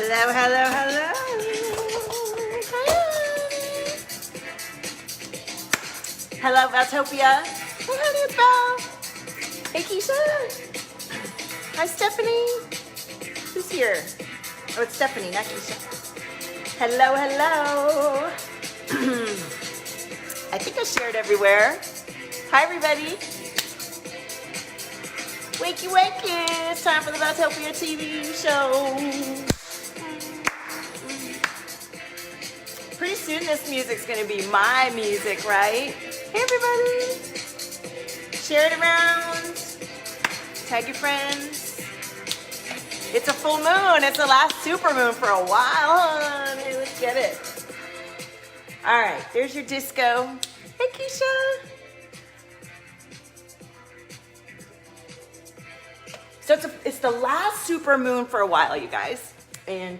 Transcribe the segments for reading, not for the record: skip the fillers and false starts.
Hello, hello, hello. Hello, Valtopia. Hey, honey, it's Val. Hey, Keisha. Hi, Stephanie. Who's here? Oh, it's Stephanie, not Keisha. Hello, hello. I think I shared everywhere. Hi, everybody. Wakey, wakey. It's time for the Valtopia TV show. Pretty soon this music's gonna be my music, right? Hey everybody! Share it around. Tag your friends. It's a full moon. It's the last super moon for a while. Honey, let's get it. All right, there's your disco. Hey Keisha. So it's the last super moon for a while, you guys. And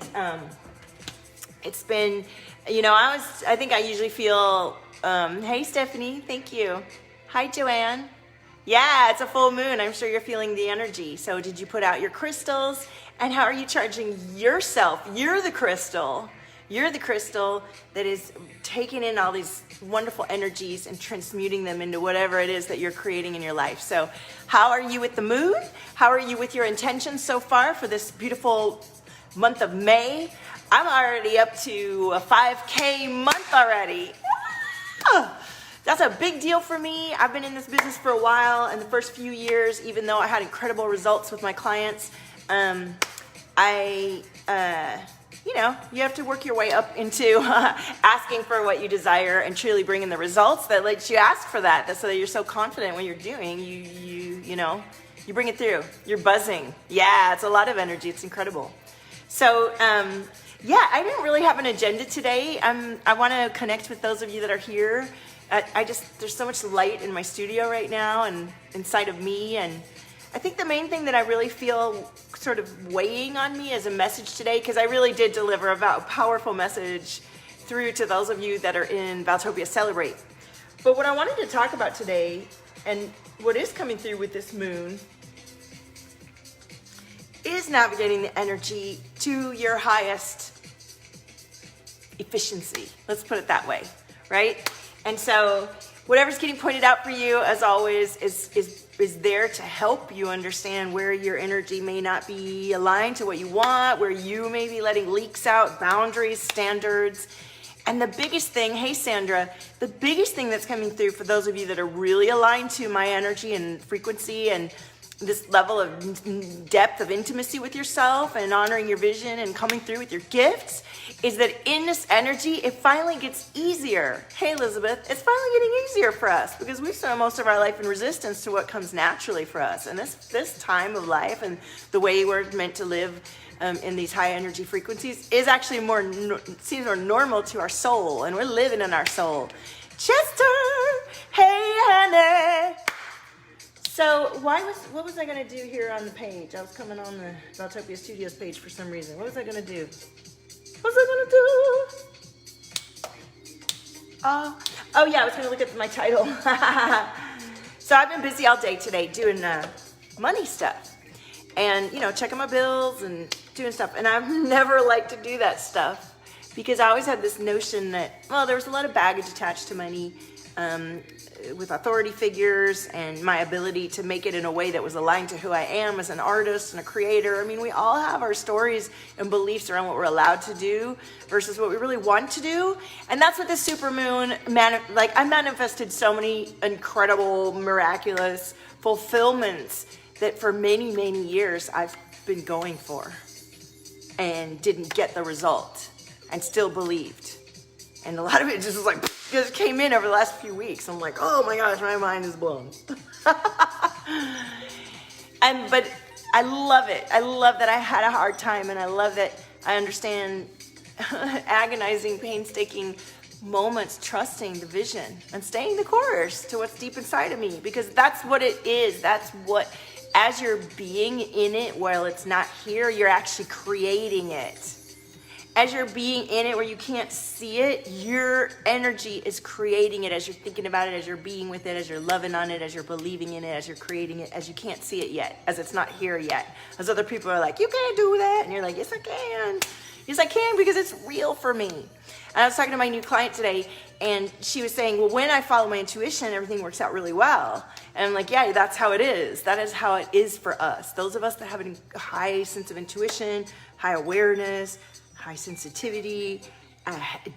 it's been, you know, I think I usually feel, hey Stephanie, thank you. Hi Joanne. Yeah, it's a full moon. I'm sure you're feeling the energy. So did you put out your crystals? And how are you charging yourself? You're the crystal. You're the crystal that is taking in all these wonderful energies and transmuting them into whatever it is that you're creating in your life. So how are you with the moon? How are you with your intentions so far for this beautiful month of May? I'm already up to a 5K month already. That's a big deal for me. I've been in this business for a while, and the first few years, even though I had incredible results with my clients, you know, you have to work your way up into asking for what you desire and truly bringing the results that lets you ask for that. That's so that you're so confident when you're doing, you know, you bring it through. You're buzzing. Yeah, it's a lot of energy. It's incredible. So, yeah, I didn't really have an agenda today. I want to connect with those of you that are here. There's so much light in my studio right now and inside of me. And I think the main thing that I really feel sort of weighing on me as a message today, because I really did deliver a powerful message through to those of you that are in Valtopia Celebrate. But what I wanted to talk about today, and what is coming through with this moon, is navigating the energy to your highest efficiency. Let's put it that way, right? And so whatever's getting pointed out for you, as always, is there to help you understand where your energy may not be aligned to what you want, where you may be letting leaks out, boundaries, standards. And the biggest thing, hey Sandra, the biggest thing that's coming through for those of you that are really aligned to my energy and frequency and this level of depth of intimacy with yourself and honoring your vision and coming through with your gifts, is that in this energy, it finally gets easier. Hey, Elizabeth, it's finally getting easier for us because we've spent most of our life in resistance to what comes naturally for us. And this time of life and the way we're meant to live in these high energy frequencies is actually seems more normal to our soul, and we're living in our soul. Chester, hey, honey. So what was I going to do here on the page? I was coming on the Valtopia Studios page for some reason. What was I going to do? What was I going to do? Oh yeah, I was going to look at my title. So I've been busy all day today doing money stuff. And, you know, checking my bills and doing stuff. And I've never liked to do that stuff because I always had this notion that, well, there was a lot of baggage attached to money. With authority figures and my ability to make it in a way that was aligned to who I am as an artist and a creator. I mean, we all have our stories and beliefs around what we're allowed to do versus what we really want to do. And that's what this super moon, I manifested so many incredible, miraculous fulfillments that for many, many years I've been going for and didn't get the result and still believed. And a lot of it just was like, just came in over the last few weeks. I'm like, oh my gosh, my mind is blown. But I love it. I love that I had a hard time, and I love that I understand agonizing, painstaking moments, trusting the vision and staying the course to what's deep inside of me, because that's what it is. That's what, as you're being in it while it's not here, you're actually creating it. As you're being in it where you can't see it, your energy is creating it as you're thinking about it, as you're being with it, as you're loving on it, as you're believing in it, as you're creating it, as you can't see it yet, as it's not here yet. As other people are like, you can't do that. And you're like, yes, I can. Yes, I can, because it's real for me. And I was talking to my new client today, and she was saying, well, when I follow my intuition, everything works out really well. And I'm like, yeah, that's how it is. That is how it is for us. Those of us that have a high sense of intuition, high awareness, high sensitivity,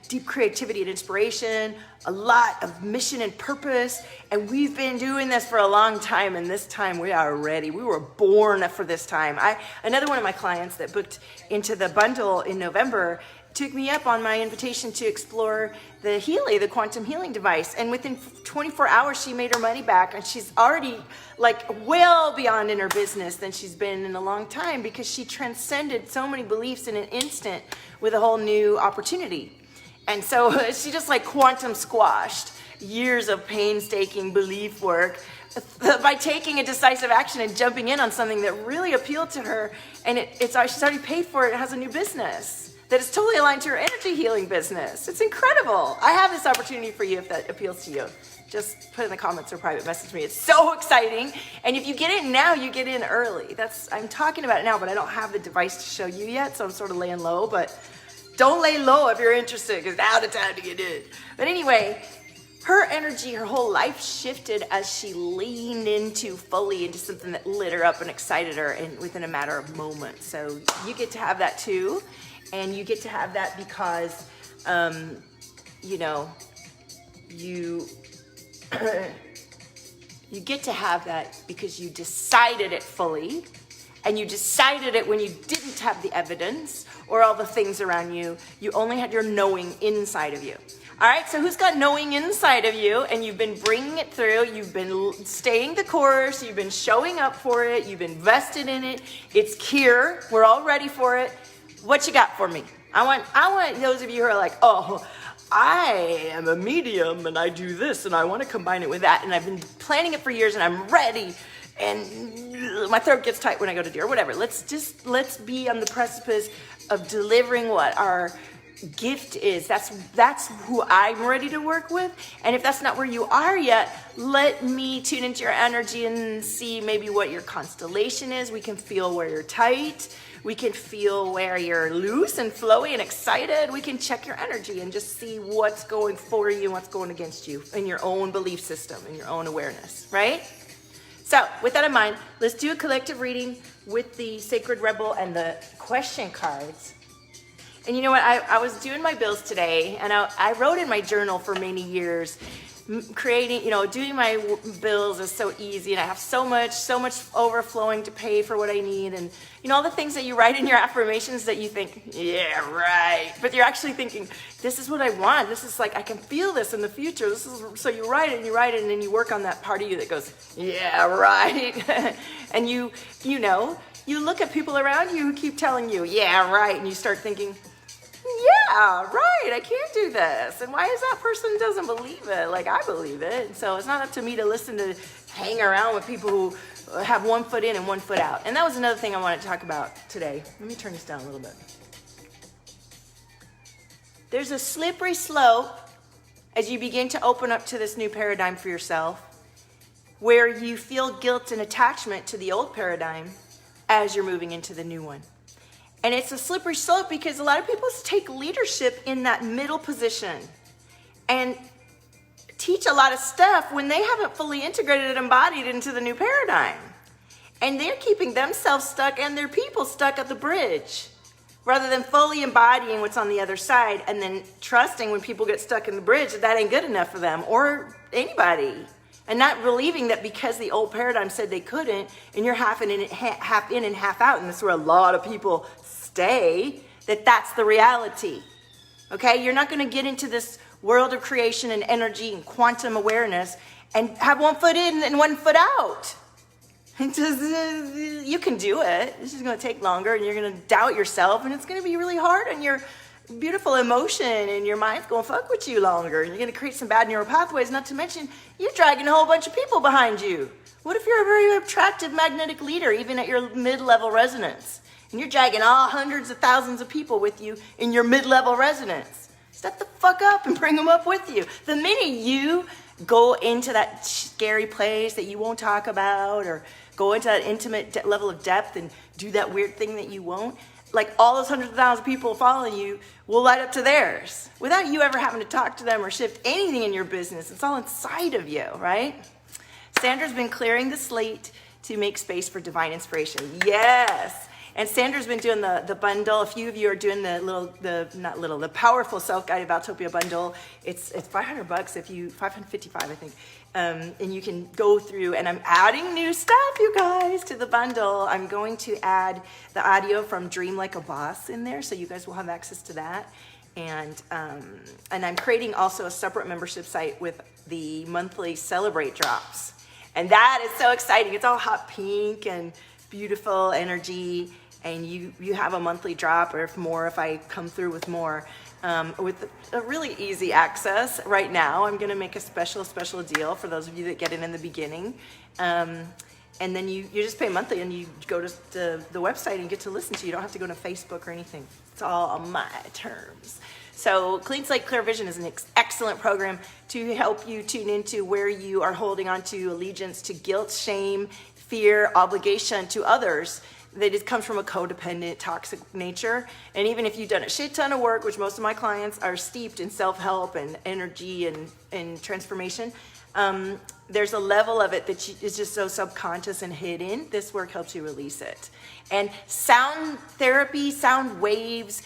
deep creativity and inspiration, a lot of mission and purpose. And we've been doing this for a long time, and this time we are ready. We were born for this time. Another one of my clients that booked into the bundle in November took me up on my invitation to explore the quantum healing device. And within 24 hours, she made her money back, and she's already like well beyond in her business than she's been in a long time, because she transcended so many beliefs in an instant with a whole new opportunity. And so she just like quantum squashed years of painstaking belief work by taking a decisive action and jumping in on something that really appealed to her. And she's already paid for it. It has a new business that is totally aligned to her energy healing business. It's incredible. I have this opportunity for you if that appeals to you. Just put in the comments or private message me. It's so exciting. And if you get in now, you get in early. I'm talking about it now, but I don't have the device to show you yet, so I'm sort of laying low. But don't lay low if you're interested, because now's the time to get in. But anyway, her energy, her whole life shifted as she leaned fully into something that lit her up and excited her within a matter of moments. So you get to have that too. And you get to have that because, you get to have that because you decided it fully, and you decided it when you didn't have the evidence or all the things around you. You only had your knowing inside of you. All right, so who's got knowing inside of you, and you've been bringing it through, you've been staying the course, you've been showing up for it, you've invested in it, it's here, we're all ready for it. What you got for me? I want those of you who are like, oh, I am a medium and I do this and I want to combine it with that, and I've been planning it for years and I'm ready, and my throat gets tight when I go to do or whatever. Let's be on the precipice of delivering what our gift is. That's who I'm ready to work with. And if that's not where you are yet, let me tune into your energy and see maybe what your constellation is. We can feel where you're tight. We can feel where you're loose and flowy and excited. We can check your energy and just see what's going for you and what's going against you in your own belief system, in your own awareness, right? So with that in mind, let's do a collective reading with the Sacred Rebel and the question cards. And you know what? I was doing my bills today, and I wrote in my journal for many years, creating, doing my bills is so easy, and I have so much overflowing to pay for what I need, and all the things that you write in your affirmations that you think, yeah, right, but you're actually thinking, this is what I want. This is like, I can feel this in the future. So you write it, and then you work on that part of you that goes, yeah, right, and you look at people around you who keep telling you, yeah, right, and you start thinking, yeah, right, I can't do this. And why is that person doesn't believe it like I believe it? And so it's not up to me to hang around with people who have one foot in and one foot out. And that was another thing I wanted to talk about today. Let me turn this down a little bit. There's a slippery slope as you begin to open up to this new paradigm for yourself, where you feel guilt and attachment to the old paradigm as you're moving into the new one. And it's a slippery slope because a lot of people take leadership in that middle position and teach a lot of stuff when they haven't fully integrated and embodied into the new paradigm. And they're keeping themselves stuck and their people stuck at the bridge, rather than fully embodying what's on the other side and then trusting when people get stuck in the bridge that ain't good enough for them or anybody. And not believing that because the old paradigm said they couldn't, and you're half in and half out, and that's where a lot of people stay, that's the reality. Okay? You're not going to get into this world of creation and energy and quantum awareness and have one foot in and one foot out. You can do it. It's just going to take longer, and you're going to doubt yourself, and it's going to be really hard on your beautiful emotion, and your mind's going to fuck with you longer, and you're going to create some bad neural pathways, not to mention you're dragging a whole bunch of people behind you. What if you're a very attractive magnetic leader, even at your mid-level resonance, and you're dragging all hundreds of thousands of people with you in your mid-level resonance? Step the fuck up and bring them up with you. The minute you go into that scary place that you won't talk about, or go into that intimate level of depth and do that weird thing that you won't, like all those hundreds of thousands of people following you will light up to theirs without you ever having to talk to them or shift anything in your business. It's all inside of you, right? Sandra's been clearing the slate to make space for divine inspiration. Yes. And Sandra's been doing the bundle. A few of you are doing the powerful self-guided Valtopia bundle. It's $500 if you, $555 I think. And you can go through, and I'm adding new stuff, you guys, to the bundle. I'm going to add the audio from Dream Like a Boss in there, so you guys will have access to that. And I'm creating also a separate membership site with the monthly Celebrate drops. And that is so exciting. It's all hot pink and beautiful energy. And you have a monthly drop, or if I come through with more, with a really easy access. Right now, I'm going to make a special deal for those of you that get it in the beginning. And then you just pay monthly, and you go to the website and get to listen to. You don't have to go to Facebook or anything. It's all on my terms. So Clean Slate Clear Vision is an excellent program to help you tune into where you are holding on to allegiance to guilt, shame, fear, obligation to others. That it comes from a codependent, toxic nature. And even if you've done a shit ton of work, which most of my clients are steeped in self-help and energy and transformation, there's a level of it that is just so subconscious and hidden. This work helps you release it. And sound therapy, sound waves,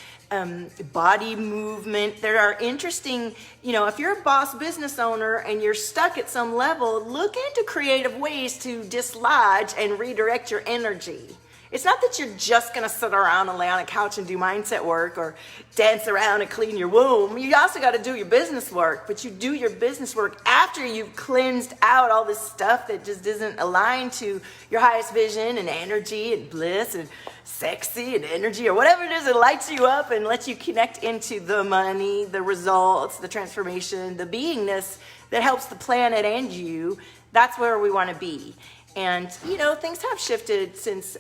body movement, there are interesting, if you're a boss business owner and you're stuck at some level, look into creative ways to dislodge and redirect your energy. It's not that you're just going to sit around and lay on a couch and do mindset work or dance around and clean your womb. You also got to do your business work, but you do your business work after you've cleansed out all this stuff that just isn't aligned to your highest vision and energy and bliss and sexy and energy or whatever it is that lights you up and lets you connect into the money, the results, the transformation, the beingness that helps the planet and you. That's where we want to be. And, things have shifted since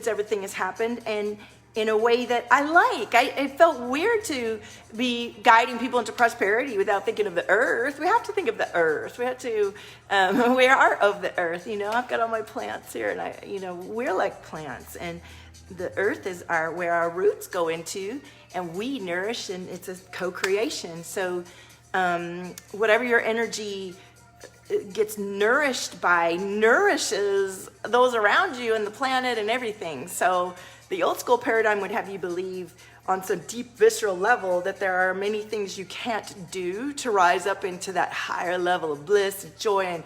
everything has happened, and in a way that I like. It felt weird to be guiding people into prosperity without thinking of the earth. We have to think of the earth. We have to, we are of the earth, I've got all my plants here, and we're like plants, and the earth is where our roots go into, and we nourish, and it's a co-creation. So whatever your energy gets nourished by nourishes those around you and the planet and everything. So the old school paradigm would have you believe on some deep visceral level that there are many things you can't do to rise up into that higher level of bliss, joy, and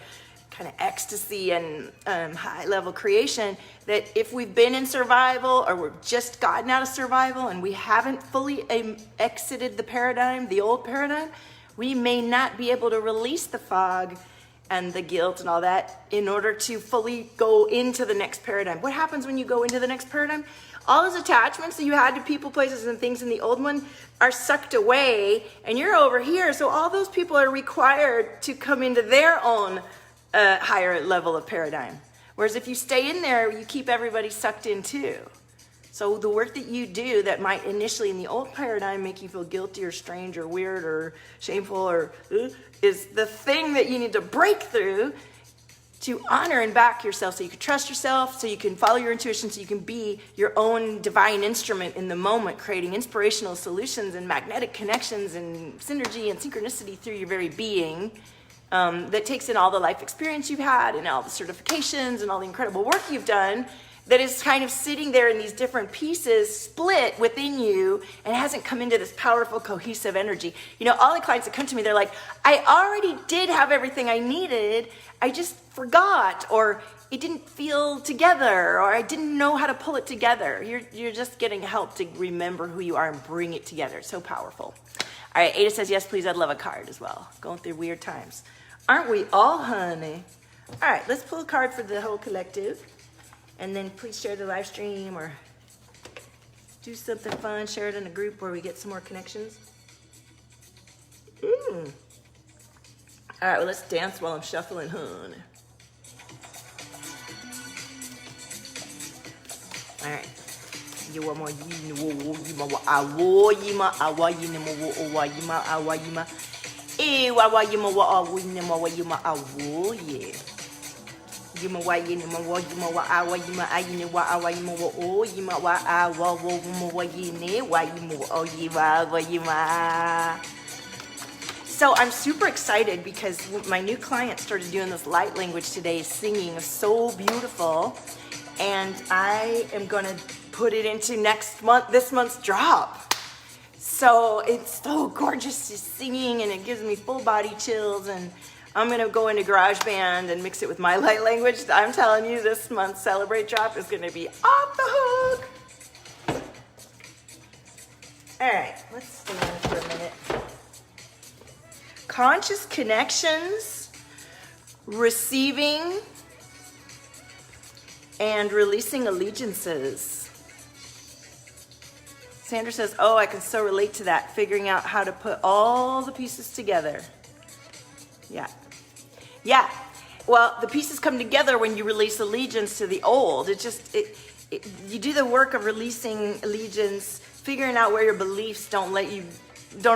kind of ecstasy and high level creation. That if we've been in survival or we've just gotten out of survival and we haven't fully exited the paradigm, the old paradigm, we may not be able to release the fog and the guilt and all that in order to fully go into the next paradigm. What happens when you go into the next paradigm? All those attachments that you had to people, places, and things in the old one are sucked away, and you're over here. So all those people are required to come into their own higher level of paradigm. Whereas if you stay in there, you keep everybody sucked in too. So the work that you do that might initially in the old paradigm make you feel guilty or strange or weird or shameful or is the thing that you need to break through to honor and back yourself so you can trust yourself, so you can follow your intuition, so you can be your own divine instrument in the moment, creating inspirational solutions and magnetic connections and synergy and synchronicity through your very being that takes in all the life experience you've had and all the certifications and all the incredible work you've done that is kind of sitting there in these different pieces split within you and hasn't come into this powerful, cohesive energy. All the clients that come to me, they're like, I already did have everything I needed. I just forgot, or it didn't feel together, or I didn't know how to pull it together. You're just getting help to remember who you are and bring it together. It's so powerful. All right, Ada says, yes, please, I'd love a card as well. Going through weird times. Aren't we all, honey? All right, let's pull a card for the whole collective. And then please share the live stream or do something fun. Share it in a group where we get some more connections. All right, well, let's dance while I'm shuffling, honey. All right. Yima wa yini ma wa yima wa awa yima ayini wa awa yima wa o yima wa awa wa yima wa yini wa yima o yima wa yima. So I'm super excited because my new client started doing this light language today, singing so beautiful, and I am gonna put it into this month's drop. So it's so gorgeous, just singing, and it gives me full body chills, and I'm gonna go into GarageBand and mix it with my light language. I'm telling you, this month's Celebrate drop is gonna be off the hook. All right, let's stay on for a minute. Conscious connections, receiving and releasing allegiances. Sandra says, oh, I can so relate to that, figuring out how to put all the pieces together. Yeah. Yeah. Well, the pieces come together when you release allegiance to the old. You do the work of releasing allegiance, figuring out where your beliefs don't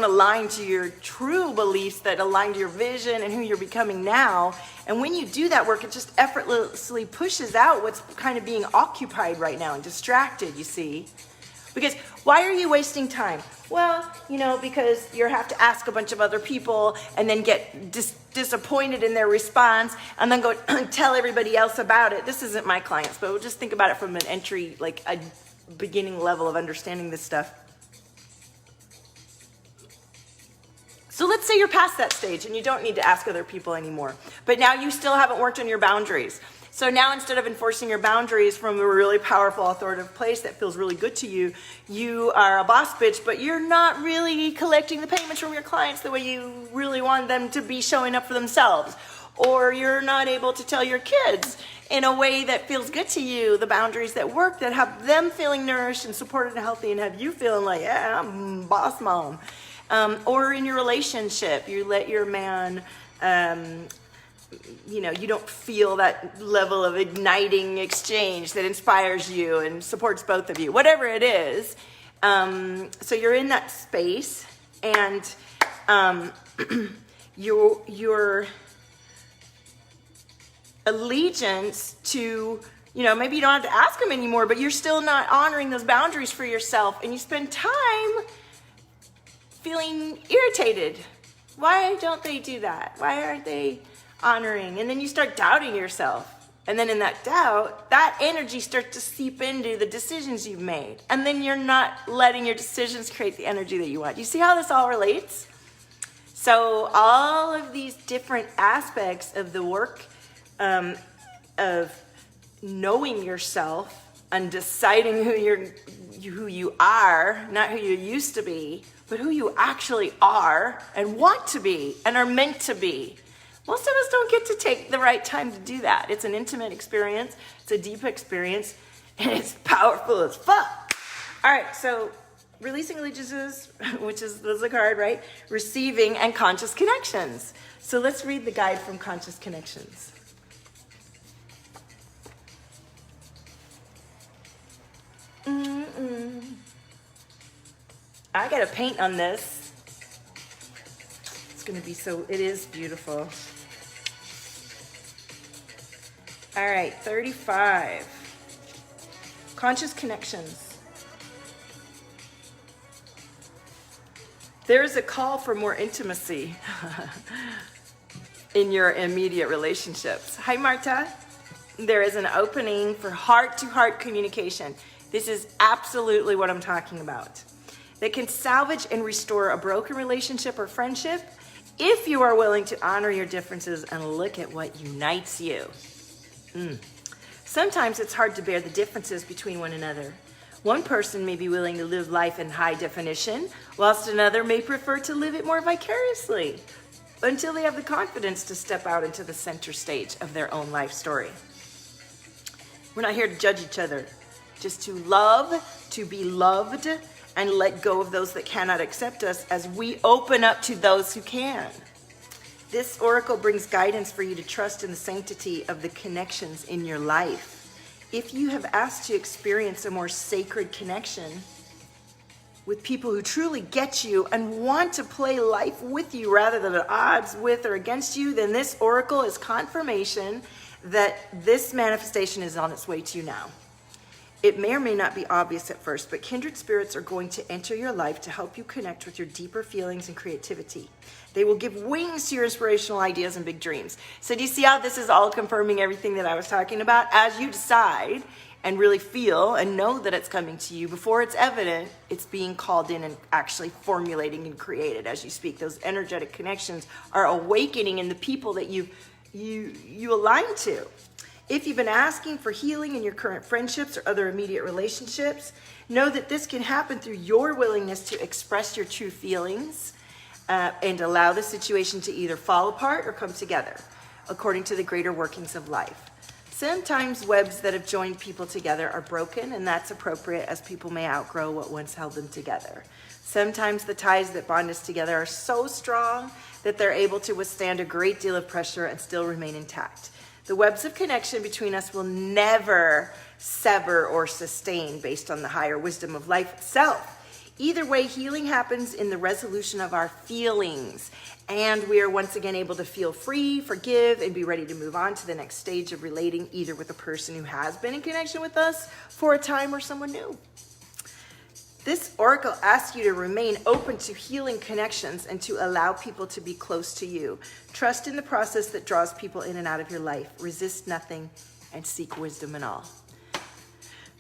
align to your true beliefs that align to your vision and who you're becoming now. And when you do that work, it just effortlessly pushes out what's kind of being occupied right now and distracted, you see. Because why are you wasting time? Well, because you have to ask a bunch of other people and then get disappointed in their response and then go tell everybody else about it. This isn't my clients, but we'll just think about it from an entry, like a beginning level of understanding this stuff. So let's say you're past that stage and you don't need to ask other people anymore, but now you still haven't worked on your boundaries. So now instead of enforcing your boundaries from a really powerful, authoritative place that feels really good to you, you are a boss bitch, but you're not really collecting the payments from your clients the way you really want them to be showing up for themselves. Or you're not able to tell your kids in a way that feels good to you, the boundaries that work, that have them feeling nourished and supported and healthy and have you feeling like, yeah, I'm boss mom. Or in your relationship, you let your man, you don't feel that level of igniting exchange that inspires you and supports both of you, whatever it is. So you're in that space, and your allegiance to, maybe you don't have to ask them anymore, but you're still not honoring those boundaries for yourself, and you spend time feeling irritated. Why don't they do that? Why aren't they honoring? And then you start doubting yourself. And then in that doubt, that energy starts to seep into the decisions you've made. And then you're not letting your decisions create the energy that you want. You see how this all relates? So all of these different aspects of the work of knowing yourself and deciding who you are, not who you used to be, but who you actually are and want to be and are meant to be. Most of us don't get to take the right time to do that. It's an intimate experience, it's a deep experience, and it's powerful as fuck. All right, so releasing allegiances, which is the card, right? Receiving and conscious connections. So let's read the guide from Conscious Connections. I gotta paint on this. It's gonna be it is beautiful. All right, 35. Conscious connections. There's a call for more intimacy in your immediate relationships. Hi, Marta. There is an opening for heart-to-heart communication. This is absolutely what I'm talking about. That can salvage and restore a broken relationship or friendship if you are willing to honor your differences and look at what unites you. Sometimes it's hard to bear the differences between one another. One person may be willing to live life in high definition, whilst another may prefer to live it more vicariously, until they have the confidence to step out into the center stage of their own life story. We're not here to judge each other, just to love, to be loved, and let go of those that cannot accept us as we open up to those who can. This oracle brings guidance for you to trust in the sanctity of the connections in your life. If you have asked to experience a more sacred connection with people who truly get you and want to play life with you rather than at odds with or against you, then this oracle is confirmation that this manifestation is on its way to you now. It may or may not be obvious at first, but kindred spirits are going to enter your life to help you connect with your deeper feelings and creativity. They will give wings to your inspirational ideas and big dreams. So do you see how this is all confirming everything that I was talking about? As you decide and really feel and know that it's coming to you, before it's evident, it's being called in and actually formulating and created as you speak. Those energetic connections are awakening in the people that you align to. If you've been asking for healing in your current friendships or other immediate relationships, know that this can happen through your willingness to express your true feelings and allow the situation to either fall apart or come together, according to the greater workings of life. Sometimes webs that have joined people together are broken, and that's appropriate, as people may outgrow what once held them together. Sometimes the ties that bond us together are so strong that they're able to withstand a great deal of pressure and still remain intact. The webs of connection between us will never sever or sustain based on the higher wisdom of life itself. Either way, healing happens in the resolution of our feelings, and we are once again able to feel free, forgive, and be ready to move on to the next stage of relating, either with a person who has been in connection with us for a time or someone new. This oracle asks you to remain open to healing connections and to allow people to be close to you. Trust in the process that draws people in and out of your life. Resist nothing and seek wisdom in all.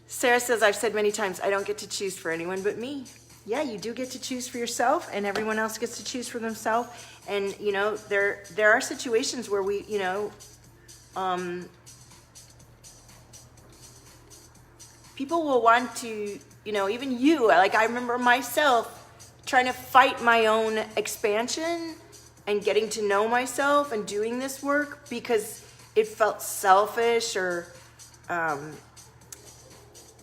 Sarah says, I've said many times, I don't get to choose for anyone but me. Yeah, you do get to choose for yourself, and everyone else gets to choose for themselves. And, you know, there are situations where we, you know, people will want to, you know, even you, like I remember myself trying to fight my own expansion and getting to know myself and doing this work because it felt selfish or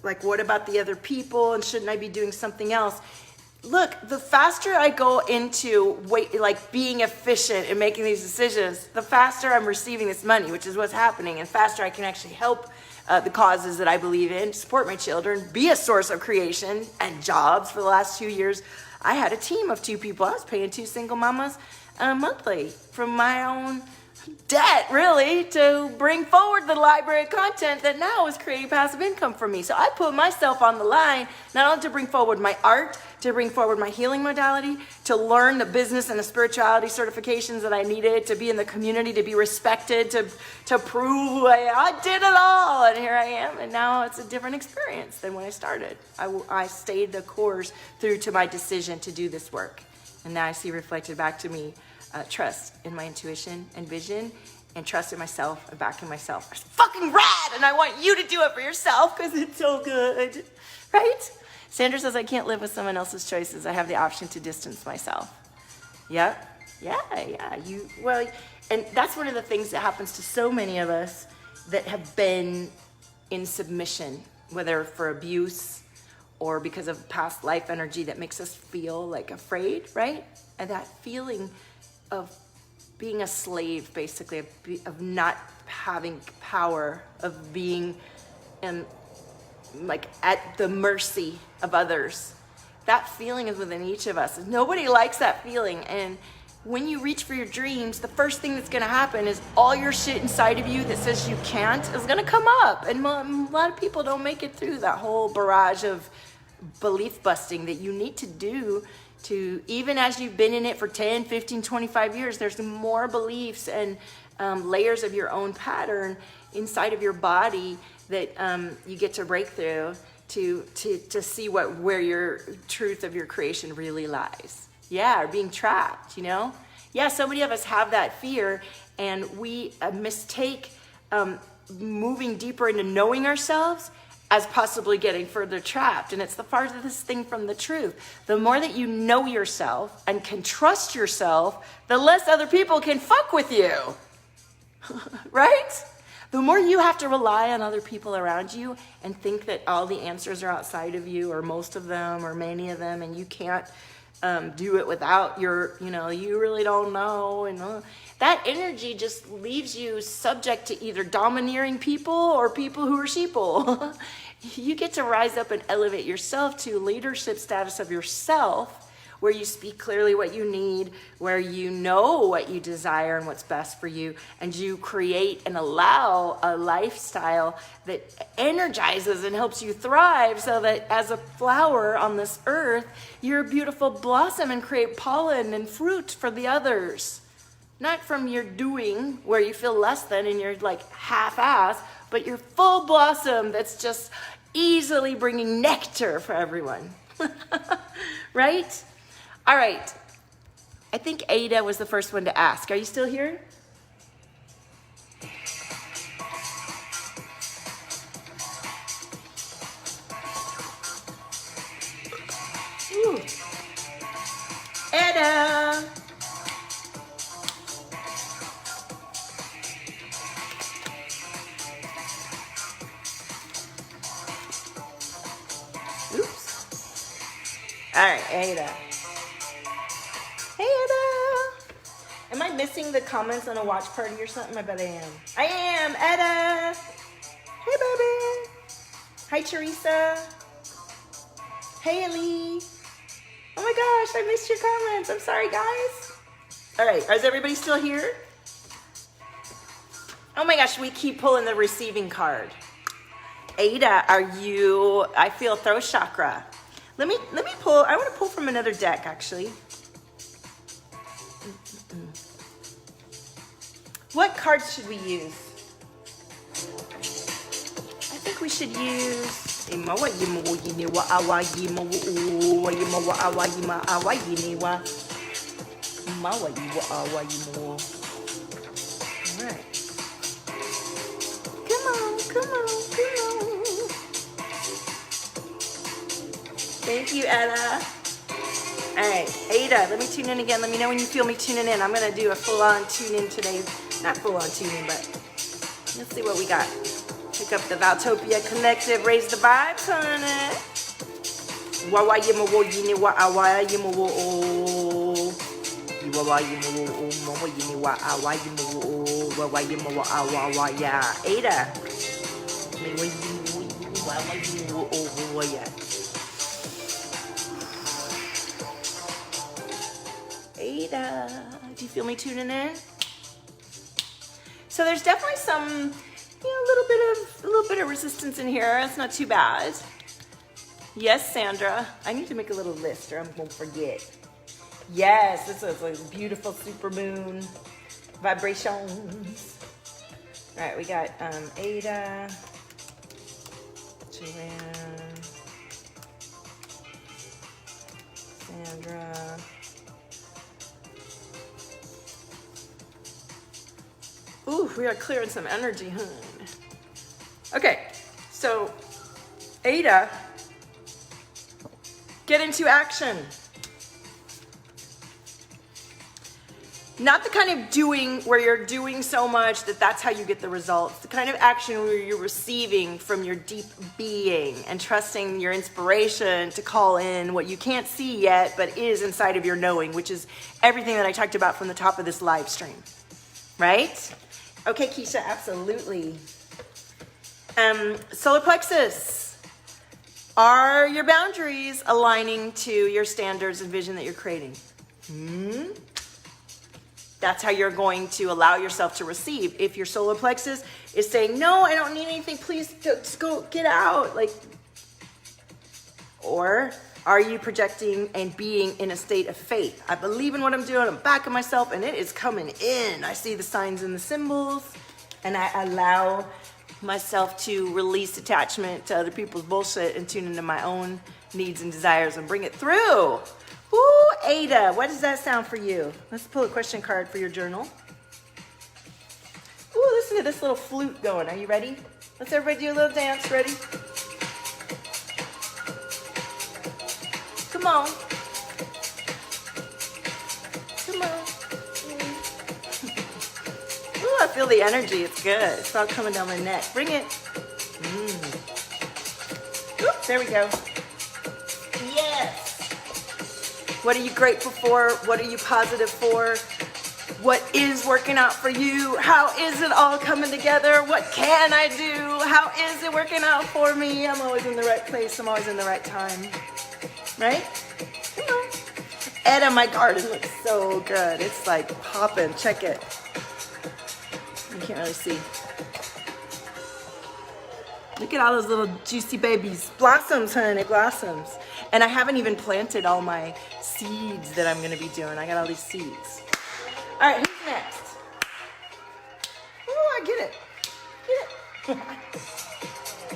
like, what about the other people, and shouldn't I be doing something else? Look, the faster I go into being efficient and making these decisions, the faster I'm receiving this money, which is what's happening, and faster I can actually help the causes that I believe in, support my children, be a source of creation and jobs. For the last 2 years, I had a team of 2 people. I was paying 2 single mamas monthly from my own debt, really, to bring forward the library content that now is creating passive income for me. So I put myself on the line, not only to bring forward my art, to bring forward my healing modality, to learn the business and the spirituality certifications that I needed, to be in the community, to be respected, to prove I did it all. And here I am, and now it's a different experience than when I started. I stayed the course through to my decision to do this work. And now I see reflected back to me trust in my intuition and vision, and trust in myself and back in myself. It's fucking rad, and I want you to do it for yourself because it's so good, right? Sandra says, I can't live with someone else's choices. I have the option to distance myself. Yeah. And that's one of the things that happens to so many of us that have been in submission, whether for abuse or because of past life energy that makes us feel like afraid, right? And that feeling of being a slave, basically, of not having power, of being like at the mercy of others. That feeling is within each of us. Nobody likes that feeling. And when you reach for your dreams, the first thing that's going to happen is all your shit inside of you that says you can't is going to come up. And a lot of people don't make it through that whole barrage of belief busting that you need to do to, even as you've been in it for 10, 15, 25 years, there's more beliefs and layers of your own pattern inside of your body that you get to break through to see where your truth of your creation really lies. Yeah, or being trapped, you know? Yeah, so many of us have that fear, and we mistake moving deeper into knowing ourselves as possibly getting further trapped. And it's the farthest thing from the truth. The more that you know yourself and can trust yourself, the less other people can fuck with you. Right? The more you have to rely on other people around you and think that all the answers are outside of you, or most of them, or many of them, and you can't do it without you really don't know. And that energy just leaves you subject to either domineering people or people who are sheeple. You get to rise up and elevate yourself to leadership status of yourself, where you speak clearly what you need, where you know what you desire and what's best for you, and you create and allow a lifestyle that energizes and helps you thrive, so that as a flower on this earth, you're a beautiful blossom and create pollen and fruit for the others. Not from your doing where you feel less than and you're like half-ass, but your full blossom that's just easily bringing nectar for everyone. Right? All right. I think Ada was the first one to ask. Are you still here? Ooh. Ada. All right, Ada. Hey, Ada. Am I missing the comments on a watch party or something? I bet I am. I am, Ada. Hey, baby. Hi, Teresa. Hey, Ellie. Oh my gosh, I missed your comments. I'm sorry, guys. All right, is everybody still here? Oh my gosh, we keep pulling the receiving card. Ada, are you, I feel throat chakra. Let me pull, I want to pull from another deck, actually. What cards should we use? I think we should use... Alright. Come on, come on, come on. Thank you, Ada. All right, Ada, let me tune in again. Let me know when you feel me tuning in. I'm going to do a full-on tune-in today. Not full-on tune-in, but let's see what we got. Pick up the Valtopia Collective. Raise the vibes, honey. Ada, do you feel me tuning in? So there's definitely some, a little bit of resistance in here. It's not too bad. Yes, Sandra. I need to make a little list or I'm gonna forget. Yes, this is a beautiful supermoon vibrations. All right, we got Ada, Joanne, Sandra. Ooh, we are clearing some energy, huh? Okay, so Ada, get into action. Not the kind of doing where you're doing so much that that's how you get the results. The kind of action where you're receiving from your deep being and trusting your inspiration to call in what you can't see yet, but is inside of your knowing, which is everything that I talked about from the top of this live stream, right? Okay, Keisha, absolutely. Solar plexus. Are your boundaries aligning to your standards and vision that you're creating? That's how you're going to allow yourself to receive. If your solar plexus is saying, no, I don't need anything, please just go get out. Or are you projecting and being in a state of faith? I believe in what I'm doing, I'm backing myself, and it is coming in. I see the signs and the symbols, and I allow myself to release attachment to other people's bullshit and tune into my own needs and desires and bring it through. Ooh, Ada, what does that sound for you? Let's pull a question card for your journal. Ooh, listen to this little flute going. Are you ready? Let's everybody do a little dance. Ready? Come on. Come on. Ooh, I feel the energy. It's good. It's all coming down my neck. Bring it. Oop, there we go. Yes. What are you grateful for? What are you positive for? What is working out for you? How is it all coming together? What can I do? How is it working out for me? I'm always in the right place. I'm always in the right time. Right? Come on. Edda, my garden looks so good. It's like popping. Check it. You can't really see. Look at all those little juicy babies. Blossoms, honey, blossoms. And I haven't even planted all my seeds that I'm gonna be doing. I got all these seeds. All right, who's next? Oh, I get it. Get it.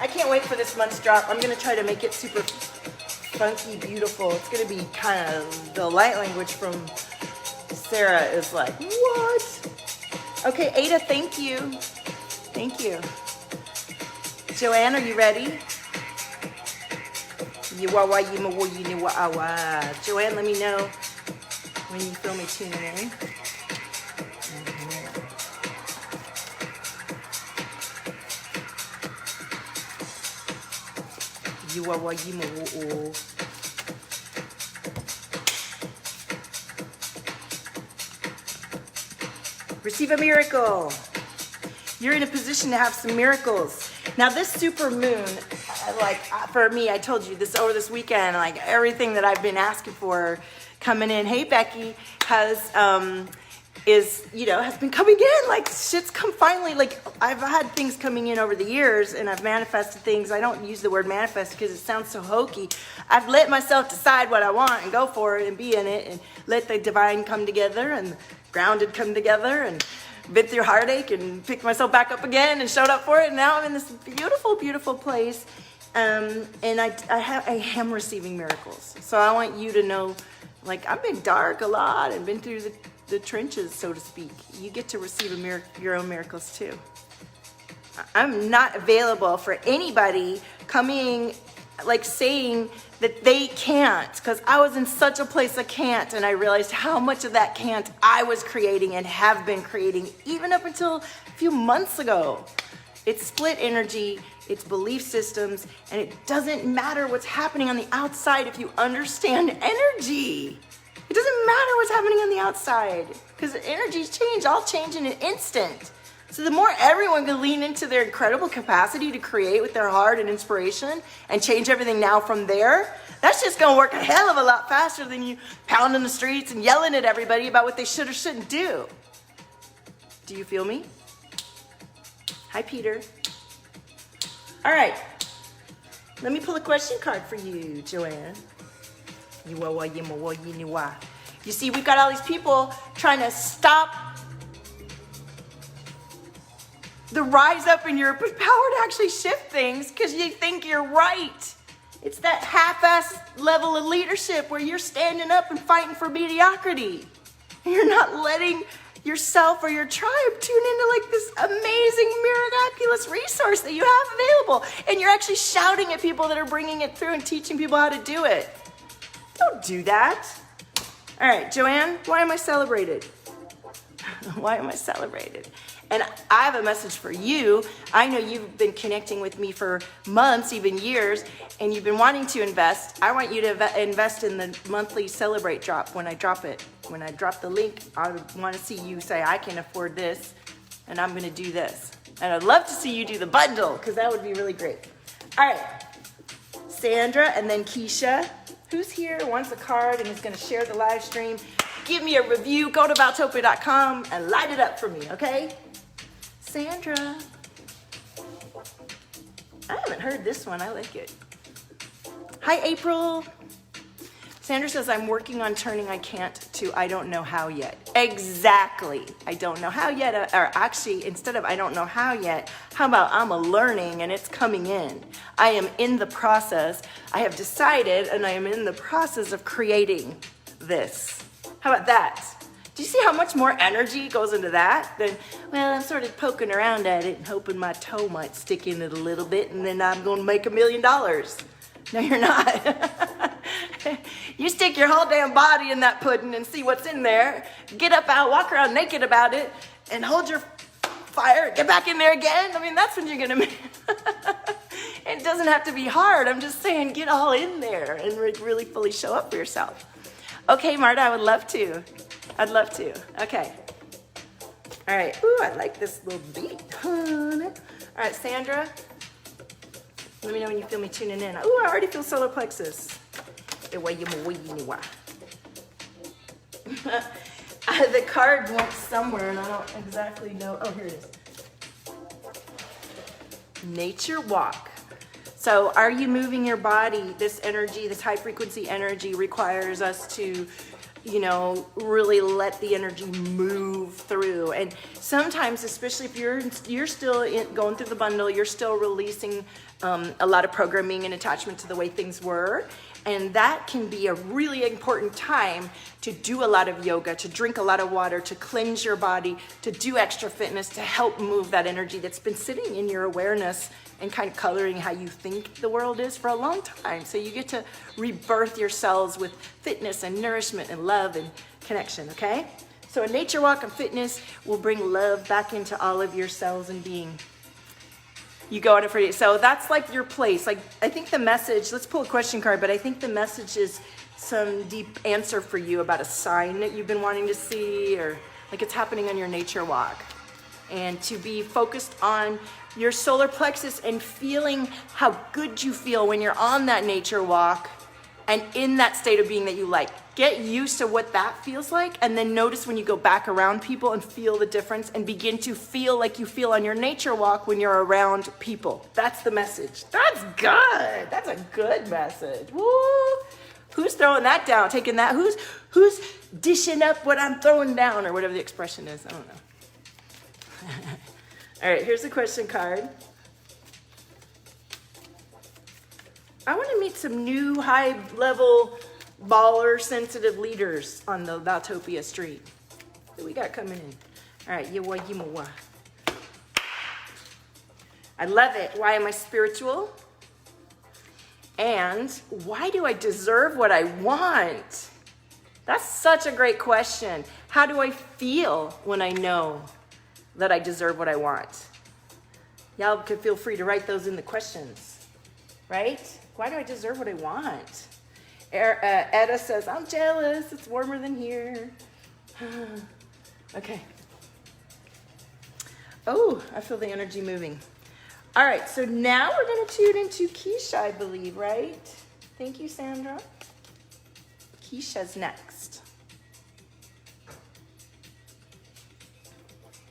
I can't wait for this month's drop. I'm gonna try to make it super funky, beautiful. It's gonna be kind of, the light language from Sarah is like, what? Okay, Ada, thank you. Thank you. Joanne, are you ready? Joanne, let me know when you feel me tuning in. Receive a miracle. You're in a position to have some miracles. Now this super moon, like for me, I told you this over this weekend, like everything that I've been asking for coming in. Hey Becky, has been coming in. Like shit's come finally. Like I've had things coming in over the years and I've manifested things. I don't use the word manifest because it sounds so hokey. I've let myself decide what I want and go for it and be in it and let the divine come together and grounded come together and been through heartache and picked myself back up again and showed up for it. And now I'm in this beautiful, beautiful place. And I am receiving miracles. So I want you to know, like I've been dark a lot and been through the trenches, so to speak. You get to receive your own miracles too. I'm not available for anybody coming, like saying that they can't, because I was in such a place of can't, and I realized how much of that can't I was creating and have been creating even up until a few months ago. It's split energy, it's belief systems, and it doesn't matter what's happening on the outside if you understand energy. It doesn't matter what's happening on the outside, because energies change. I'll change in an instant. So the more everyone can lean into their incredible capacity to create with their heart and inspiration and change everything now from there, that's just gonna work a hell of a lot faster than you pounding the streets and yelling at everybody about what they should or shouldn't do. Do you feel me? Hi, Peter. All right, let me pull a question card for you, Joanne. You see, we've got all these people trying to stop the rise up in your power to actually shift things because you think you're right. It's that half-ass level of leadership where you're standing up and fighting for mediocrity. You're not letting yourself or your tribe tune into like this amazing, miraculous resource that you have available. And you're actually shouting at people that are bringing it through and teaching people how to do it. Don't do that. All right, Joanne, why am I celebrated? Why am I celebrated? And I have a message for you. I know you've been connecting with me for months, even years, and you've been wanting to invest. I want you to invest in the monthly Celebrate drop when I drop it. When I drop the link, I want to see you say, I can afford this, and I'm going to do this. And I'd love to see you do the bundle, because that would be really great. All right, Sandra and then Keisha. Who's here, wants a card, and is going to share the live stream? Give me a review. Go to Valtopia.com and light it up for me, okay? Sandra. I haven't heard this one. I like it. Hi, April. Sandra says, I'm working on turning I can't to I don't know how yet. Exactly. I don't know how yet. Or actually, instead of I don't know how yet, how about I'm a learning and it's coming in. I am in the process. I have decided and I am in the process of creating this. How about that? Do you see how much more energy goes into that than, well, I'm sort of poking around at it and hoping my toe might stick in it a little bit and then I'm going to make $1 million. No, you're not. You stick your whole damn body in that pudding and see what's in there. Get up out, walk around naked about it and hold your fire, get back in there again. I mean, that's when you're going to make it. Doesn't have to be hard. I'm just saying get all in there and really fully show up for yourself. Okay, Marta, I would love to. I'd love to. Okay. All right. Ooh, I like this little beat. All right, Sandra. Let me know when you feel me tuning in. Ooh, I already feel solar plexus. The card went somewhere and I don't exactly know. Oh, here it is. Nature walk. So are you moving your body? This energy, this high frequency energy requires us to, you know, really let the energy move through. And sometimes, especially if you're still going through the bundle, you're still releasing a lot of programming and attachment to the way things were. And that can be a really important time to do a lot of yoga, to drink a lot of water, to cleanse your body, to do extra fitness, to help move that energy that's been sitting in your awareness and kind of coloring how you think the world is for a long time. So you get to rebirth your cells with fitness and nourishment and love and connection, okay? So a nature walk and fitness will bring love back into all of your cells and being. You go on it for you. So that's like your place. Like, I think the message, let's pull a question card, but I think the message is some deep answer for you about a sign that you've been wanting to see, or like it's happening on your nature walk. And to be focused on your solar plexus and feeling how good you feel when you're on that nature walk and in that state of being that you like. Get used to what that feels like, and then notice when you go back around people and feel the difference and begin to feel like you feel on your nature walk when you're around people. That's the message. That's good. That's a good message. Woo! Who's throwing that down, taking that? Who's dishing up what I'm throwing down, or whatever the expression is? I don't know. All right, here's the question card. I want to meet some new high-level baller sensitive leaders on the Valtopia street. Who we got coming in? All right, yawa yimawa. I love it. Why am I spiritual? And why do I deserve what I want? That's such a great question. How do I feel when I know that I deserve what I want? Y'all can feel free to write those in the questions, right? Why do I deserve what I want? Etta says, I'm jealous. It's warmer than here. Okay. Oh, I feel the energy moving. All right, so now we're going to tune into Keisha, I believe, right? Thank you, Sandra. Keisha's next.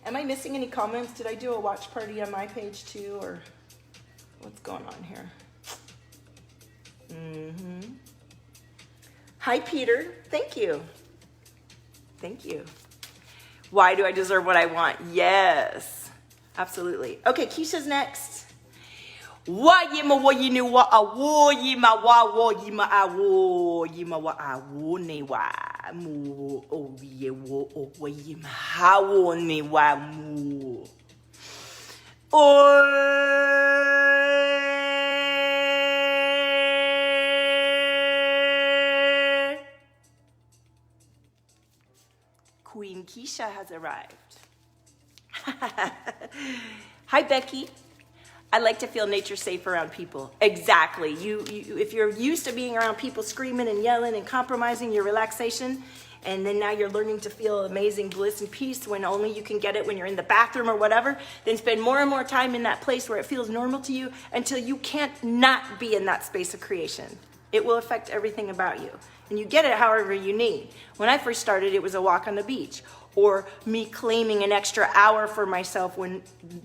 Am I missing any comments? Did I do a watch party on my page too, or what's going on here? Hi, Peter. Thank you. Thank you. Why do I deserve what I want? Yes, absolutely. Okay, Keisha's next. Why yima wa yinu wa awo yima wa wo yima awo yima wa awo ne wa mu o ye wo o wa yima hawo ne wa mu o. Queen Keisha has arrived. Hi, Becky. I like to feel nature safe around people. Exactly. You, if you're used to being around people screaming and yelling and compromising your relaxation, and then now you're learning to feel amazing bliss and peace when only you can get it when you're in the bathroom or whatever, then spend more and more time in that place where it feels normal to you until you can't not be in that space of creation. It will affect everything about you. And you get it however you need. When I first started, it was a walk on the beach, or me claiming an extra hour for myself when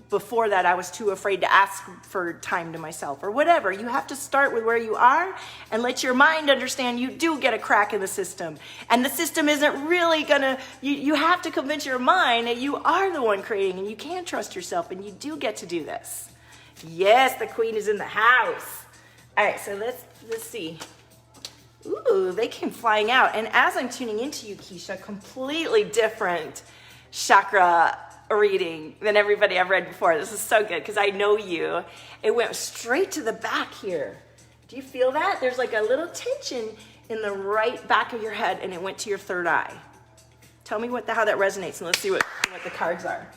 before that I was too afraid to ask for time to myself, or whatever. You have to start with where you are and let your mind understand you do get a crack in the system. And the system isn't really gonna, you have to convince your mind that you are the one creating and you can trust yourself and you do get to do this. Yes, the queen is in the house. All right, so let's see. Ooh, they came flying out. And as I'm tuning into you, Keisha, completely different chakra reading than everybody I've read before. This is so good because I know you. It went straight to the back here. Do you feel that? There's like a little tension in the right back of your head, and it went to your third eye. Tell me how that resonates, and let's see what the cards are.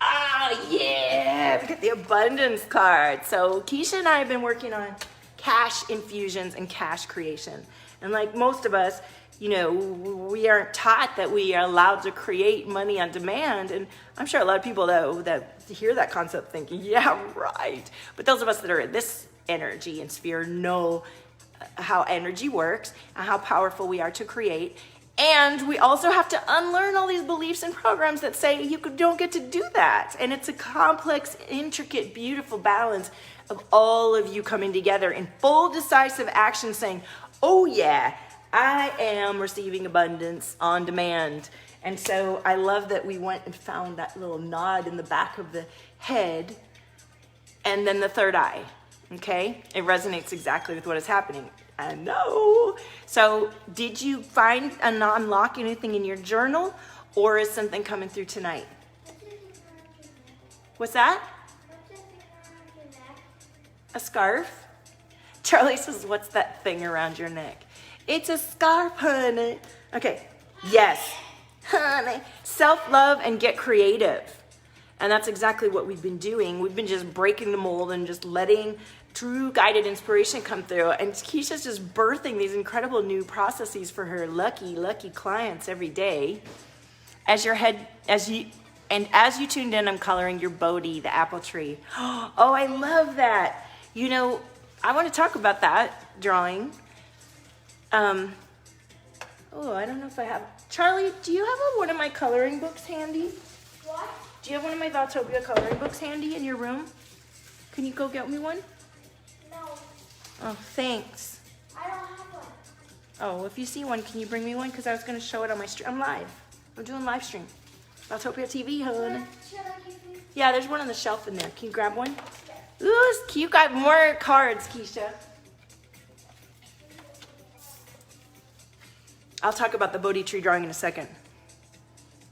Oh, yeah. Look at the abundance card. So Keisha and I have been working on cash infusions and cash creation. And like most of us, you know, we aren't taught that we are allowed to create money on demand. And I'm sure a lot of people that hear that concept think, yeah, right. But those of us that are in this energy and sphere know how energy works and how powerful we are to create. And we also have to unlearn all these beliefs and programs that say you don't get to do that. And it's a complex, intricate, beautiful balance of all of you coming together in full decisive action saying, oh yeah, I am receiving abundance on demand. And so I love that we went and found that little nod in the back of the head and then the third eye, okay? It resonates exactly with what is happening. I know. So did you find and unlock anything in your journal, or is something coming through tonight? What's that? A scarf? Charlie says, what's that thing around your neck? It's a scarf, honey. Okay, yes, honey. Self-love and get creative. And that's exactly what we've been doing. We've been just breaking the mold and just letting true guided inspiration come through. And Keisha's just birthing these incredible new processes for her lucky clients every day. As you tuned in, I'm coloring your Bodhi, the apple tree. Oh, I love that. You know, I want to talk about that drawing. Oh, I don't know if I have. Charlie, do you have one of my coloring books handy? What? Do you have one of my Valtopia coloring books handy in your room? Can you go get me one? No. Oh, thanks. I don't have one. Oh, if you see one, can you bring me one? Because I was going to show it on my stream. I'm live. I'm doing live stream. Valtopia TV, hon. Yeah, there's one on the shelf in there. Can you grab one? Ooh, you got more cards, Keisha. I'll talk about the Bodhi tree drawing in a second.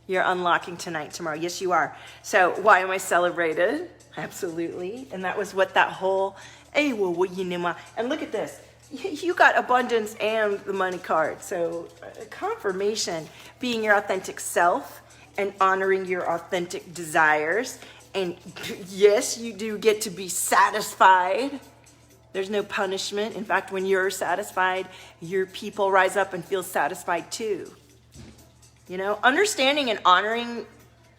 You're unlocking tonight, tomorrow. Yes, you are. So why am I celebrated? Absolutely. And that was what that whole, hey, well, you know, and look at this. You got abundance and the money card. So confirmation, being your authentic self and honoring your authentic desires. And yes, you do get to be satisfied. There's no punishment. In fact, when you're satisfied, your people rise up and feel satisfied too. You know, understanding and honoring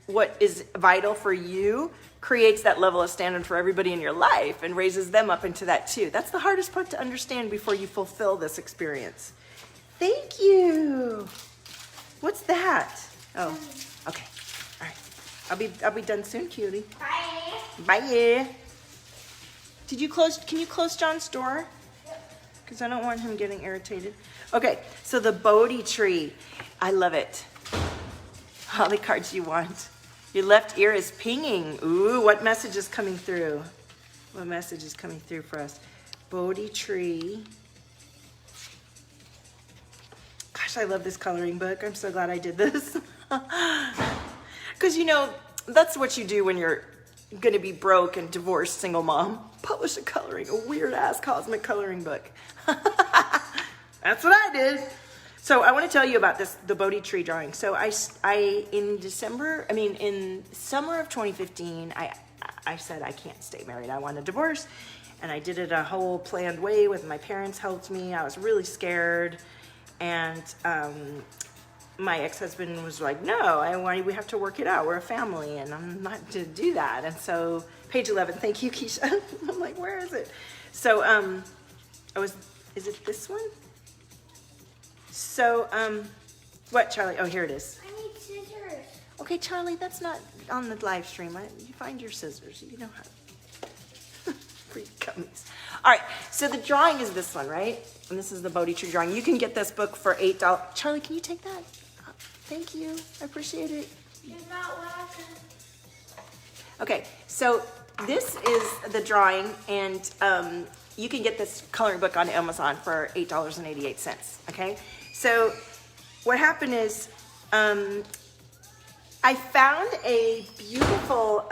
what is vital for you creates that level of standard for everybody in your life and raises them up into that too. That's the hardest part to understand before you fulfill this experience. Thank you. What's that? Oh, okay. All right. I'll be done soon, cutie. Bye. Bye. Can you close John's door? Because I don't want him getting irritated. Okay, so the Bodhi tree. I love it. All the cards you want. Your left ear is pinging. Ooh, what message is coming through? What message is coming through for us? Bodhi tree. Gosh, I love this coloring book. I'm so glad I did this. Because, you know, that's what you do when you're going to be broke and divorced single mom. Publish a weird-ass cosmic coloring book. That's what I did. So I want to tell you about the Bodhi tree drawing. So in summer of 2015, I said I can't stay married. I want a divorce. And I did it a whole planned way with my parents helped me. I was really scared. And my ex-husband was like, no, we have to work it out. We're a family and I'm not to do that. And so page 11, thank you, Keisha. I'm like, where is it? So is it this one? So, what, Charlie? Oh, here it is. I need scissors. Okay, Charlie, that's not on the live stream. You find your scissors. You know how. Free gummies. All right, so the drawing is this one, right? And this is the Bodhi tree drawing. You can get this book for $8. Charlie, can you take that? Thank you. I appreciate it. You're not welcome. Okay, so this is the drawing, and you can get this coloring book on Amazon for $8.88, okay? So what happened is I found a beautiful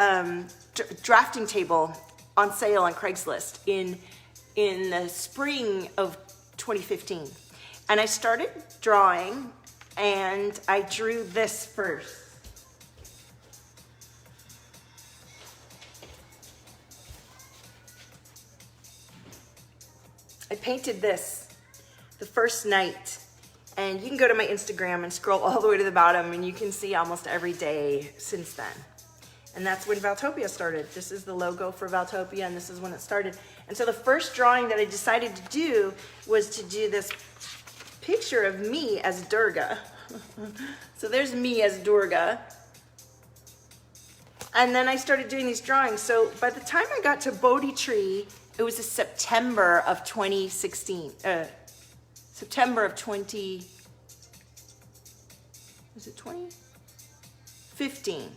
drafting table on sale on Craigslist in the spring of 2015. And I started drawing, and I drew this first. I painted this the first night, and you can go to my Instagram and scroll all the way to the bottom and you can see almost every day since then. And that's when Valtopia started. This is the logo for Valtopia, and this is when it started. And so the first drawing that I decided to do was to do this picture of me as Durga. So there's me as Durga. And then I started doing these drawings. So by the time I got to Bodhi Tree, it was September of 2016. September of 20, was it 2015?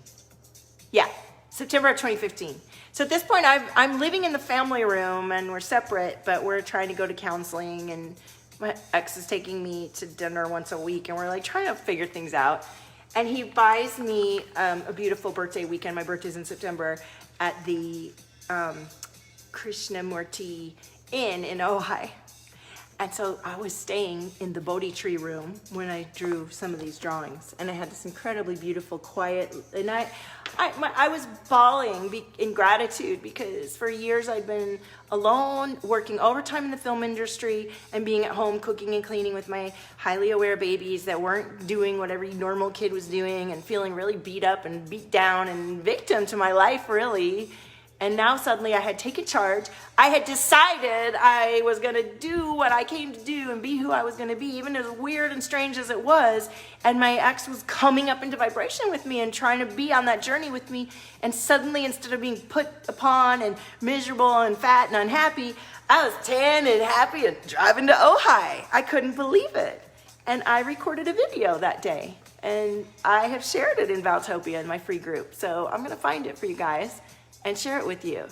Yeah, September of 2015. So at this point, I'm living in the family room and we're separate, but we're trying to go to counseling, and my ex is taking me to dinner once a week, and we're like trying to figure things out. And he buys me a beautiful birthday weekend. My birthday's in September at the Krishnamurti Inn in Ojai. And so I was staying in the Bodhi Tree room when I drew some of these drawings, and I had this incredibly beautiful, quiet, and I was bawling in gratitude, because for years I'd been alone, working overtime in the film industry, and being at home cooking and cleaning with my highly aware babies that weren't doing what every normal kid was doing, and feeling really beat up and beat down and victim to my life, really. And now suddenly I had taken charge. I had decided I was going to do what I came to do and be who I was going to be, even as weird and strange as it was. And my ex was coming up into vibration with me and trying to be on that journey with me. And suddenly, instead of being put upon and miserable and fat and unhappy, I was tan and happy and driving to Ojai. I couldn't believe it. And I recorded a video that day. And I have shared it in Valtopia in my free group. So I'm going to find it for you guys and share it with you.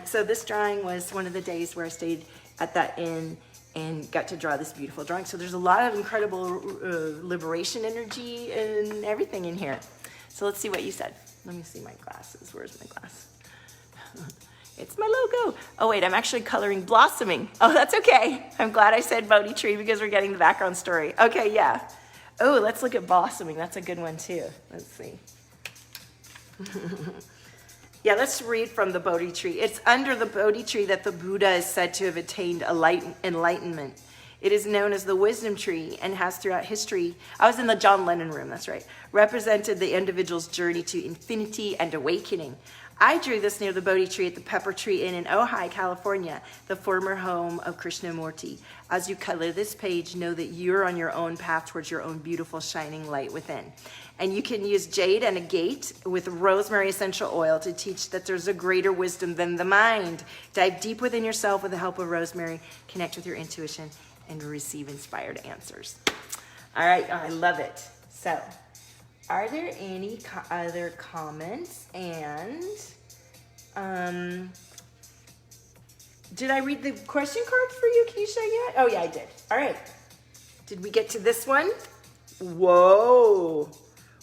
So this drawing was one of the days where I stayed at that inn and got to draw this beautiful drawing. So there's a lot of incredible liberation energy and everything in here. So let's see what you said. Let me see my glasses. Where's my glass? It's my logo. Oh wait, I'm actually coloring blossoming. Oh, that's okay. I'm glad I said Bodhi Tree, because we're getting the background story. Okay, yeah. Oh, let's look at blossoming. That's a good one too. Let's see. Yeah, let's read from the Bodhi Tree. It's under the Bodhi Tree that the Buddha is said to have attained enlightenment. It is known as the wisdom tree and has throughout history, I was in the John Lennon room, that's right, represented the individual's journey to infinity and awakening. I drew this near the Bodhi Tree at the Pepper Tree Inn in Ojai, California, the former home of Krishnamurti. As you color this page, know that you're on your own path towards your own beautiful shining light within. And you can use jade and agate with rosemary essential oil to teach that there's a greater wisdom than the mind. Dive deep within yourself with the help of rosemary, connect with your intuition, and receive inspired answers. All right, I love it. So, are there any other comments? And did I read the question cards for you, Keisha, yet? Oh, yeah, I did. All right. Did we get to this one? Whoa.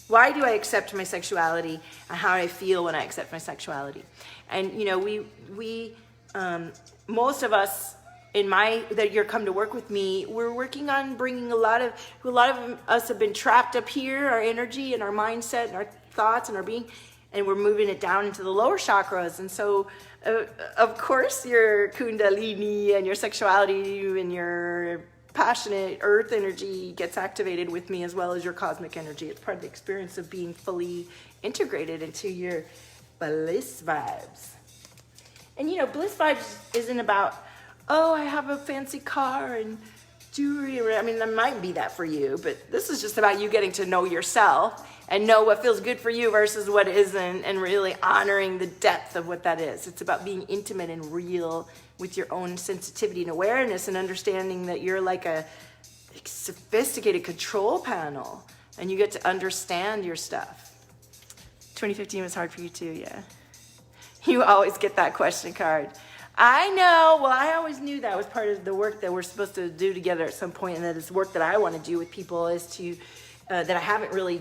Why do I accept my sexuality, and how I feel when I accept my sexuality? And, you know, we most of us that you're come to work with me, we're working on bringing a lot of us have been trapped up here, our energy and our mindset and our thoughts and our being, and we're moving it down into the lower chakras. And so, of course, your kundalini and your sexuality and your passionate earth energy gets activated with me, as well as your cosmic energy. It's part of the experience of being fully integrated into your bliss vibes. And, you know, bliss vibes isn't about, oh, I have a fancy car and jewelry. I mean, that might be that for you, but this is just about you getting to know yourself and know what feels good for you versus what isn't, and really honoring the depth of what that is. It's about being intimate and real with your own sensitivity and awareness, and understanding that you're like a sophisticated control panel and you get to understand your stuff. 2015 was hard for you too, yeah. You always get that question card. I know. Well, I always knew that was part of the work that we're supposed to do together at some point, and that is work that I want to do with people, is to that I haven't really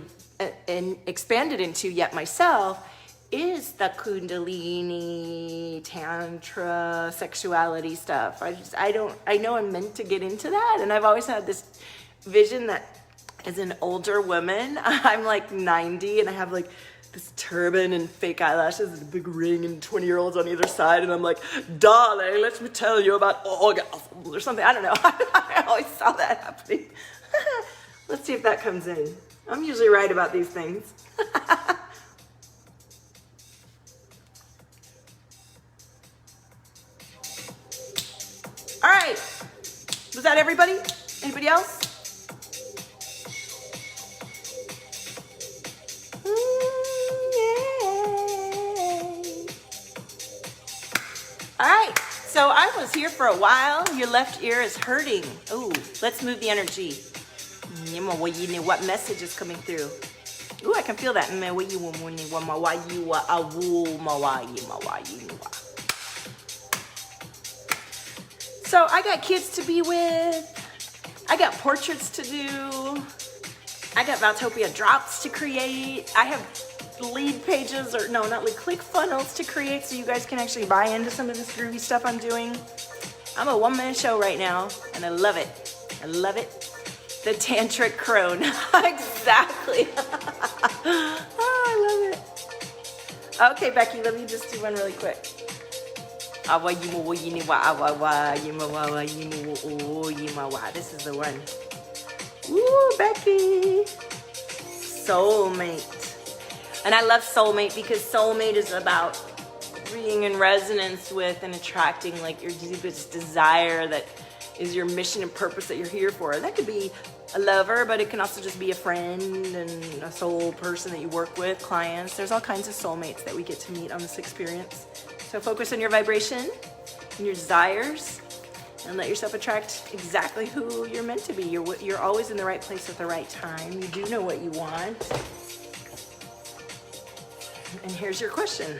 expanded into yet myself, is the Kundalini, Tantra, sexuality stuff. I know I'm meant to get into that, and I've always had this vision that as an older woman, I'm like 90 and I have like this turban and fake eyelashes and a big ring and 20-year-olds on either side, and I'm like, darling, let me tell you about orgasms or something. I don't know. I always saw that happening. Let's see if that comes in. I'm usually right about these things. All right. Was that everybody? Anybody else? So I was here for a while. Your left ear is hurting. Ooh, let's move the energy. What message is coming through? Ooh, I can feel that. So I got kids to be with. I got portraits to do. I got Valtopia drops to create. I have lead pages, or no, not lead, click funnels to create so you guys can actually buy into some of this groovy stuff I'm doing. I'm a one-man show right now, and I love it. I love it. The tantric crone. Exactly. Oh, I love it. Okay, Becky, let me just do one really quick. This is the one. Ooh, Becky. Soulmate. And I love soulmate because soulmate is about being in resonance with and attracting like your deepest desire that is your mission and purpose that you're here for. That could be a lover, but it can also just be a friend and a soul person that you work with, clients. There's all kinds of soulmates that we get to meet on this experience. So focus on your vibration and your desires and let yourself attract exactly who you're meant to be. You're always in the right place at the right time. You do know what you want. And here's your question.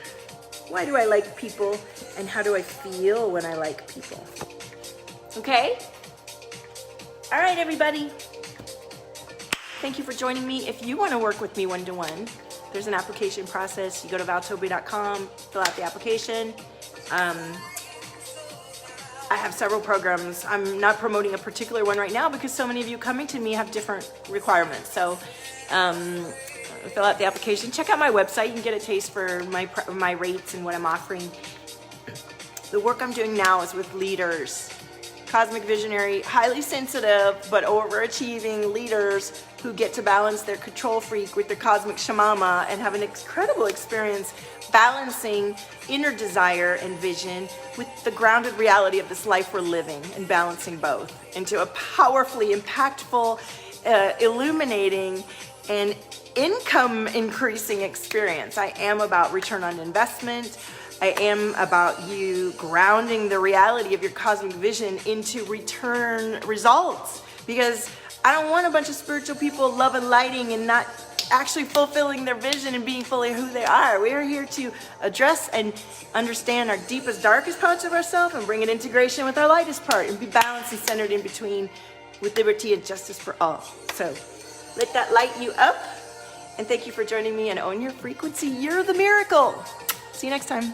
Why do I like people and how do I feel when I like people? Okay? All right, everybody. Thank you for joining me. If you want to work with me one-to-one, there's an application process. You go to valtopia.com, fill out the application. I have several programs. I'm not promoting a particular one right now because so many of you coming to me have different requirements. So fill out the application. Check out my website. You can get a taste for my rates and what I'm offering. The work I'm doing now is with leaders, cosmic visionary, highly sensitive, but overachieving leaders who get to balance their control freak with their cosmic shamama and have an incredible experience balancing inner desire and vision with the grounded reality of this life we're living and balancing both into a powerfully impactful, illuminating, and income increasing experience. I am about return on investment. I am about you grounding the reality of your cosmic vision into return results, because I don't want a bunch of spiritual people love and lighting and not actually fulfilling their vision and being fully who they are. We are here to address and understand our deepest, darkest parts of ourselves and bring an integration with our lightest part and be balanced and centered in between with liberty and justice for all. So let that light you up. And thank you for joining me and own your frequency. You're the miracle. See you next time.